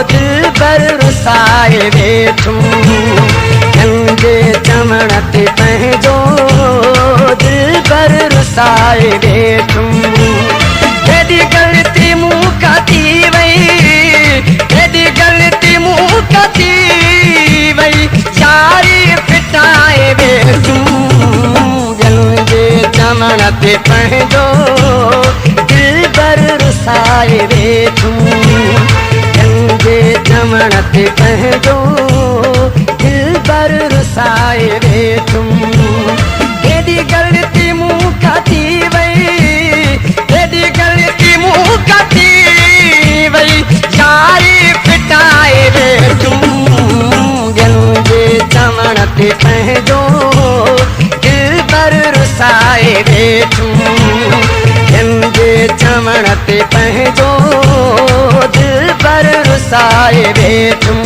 दिल पर रुसाए वेठूं गंजे चमण ते पंहिंजो दिल पर रुसाए वेठूं केॾी ग़लती मूं कती वई केॾी ग़लती मूं कती वई यारी फिटाए वेठूं गंजे चमण ते पंहिंजो दिल पर रुसाए वेठूं गंजे चमण ते पंहिंजो दिल पर रुसाए वेठूं केॾी ग़लती मूं कती वई केॾी ग़लती मूं कती वई यारी फिटाए वेठूं गंजे चमण ते पंहिंजो दिल पर रुसाए वेठूं गंजे चमण ते पंहिंजो दिल पर रुसाए वेठूं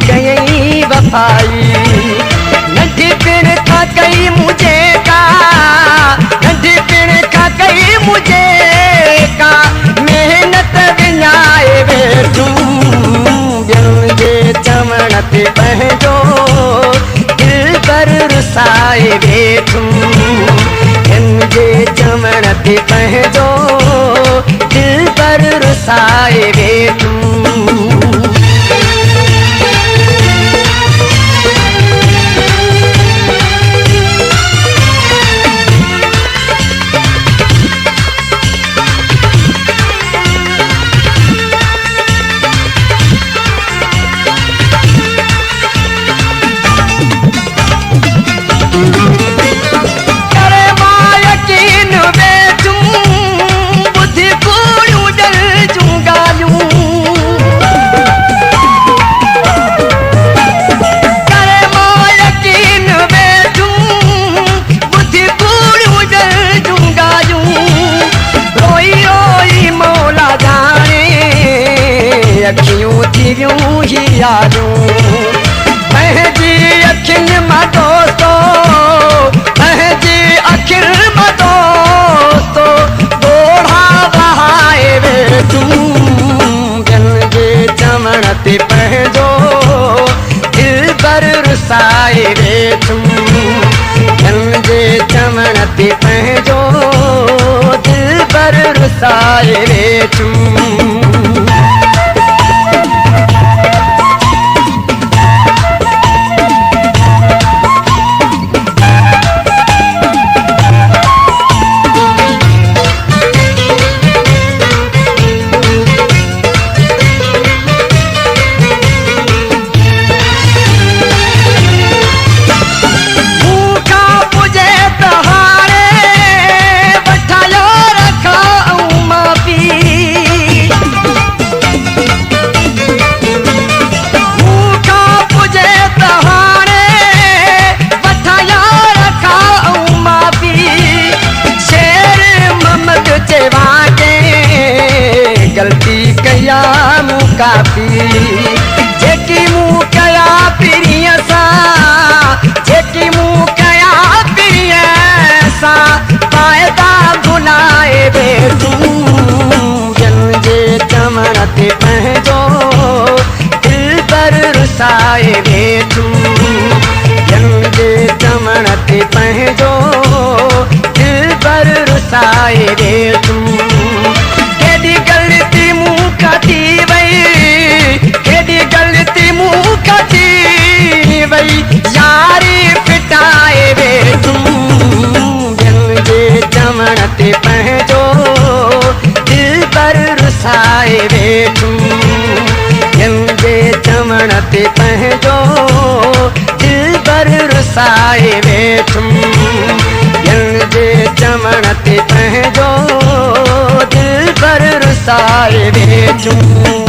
कई वफाई नंढी पिण खां कई मुझे का नंढी पिण खां कई मुझे का मेहनत विञाए वेठूं गंजे चमण ते पंहिंजो दिल पर रुसाए वेठूं गंजे चमण ते पंहिंजो दिल पर रुसाए वेठूं अखियूं थी वियूं ही यादूं पंहिंजी अखियुनि मां दोस्तो पंहिंजी अखियुनि मां दोस्तो ॻोढ़ा वहाए वेठूं गंजे चमण ते पंहिंजो दिल पर रुसाए वेठूं गंजे चमण ते पंहिंजो दिल पर रुसाए वेठूं गलती कया मूं काफ़ी जेकी मूं कया पिरीअ सां जेकी मूं कया पिरीअ सां फ़ाइदा भुलाए वेठूं गंजे चमण ते पंहिंजो दिल पर रुसाए वेठूं गंजे चमण ते पंहिंजो दिल पर रुसाए वेठूं केॾी ग़लती मूं कती वई केॾी ग़लती मूं कती वई यारी फिटाए वेठूं गंजे चमण ते पंहिंजो दिल पर रुसाए वेठूं चवण ते पंहिंजो दिल बर रुसाए वेठुम ॿियनि जे चवण ते पंहिंजो दिल बर रुसाए वेठुम।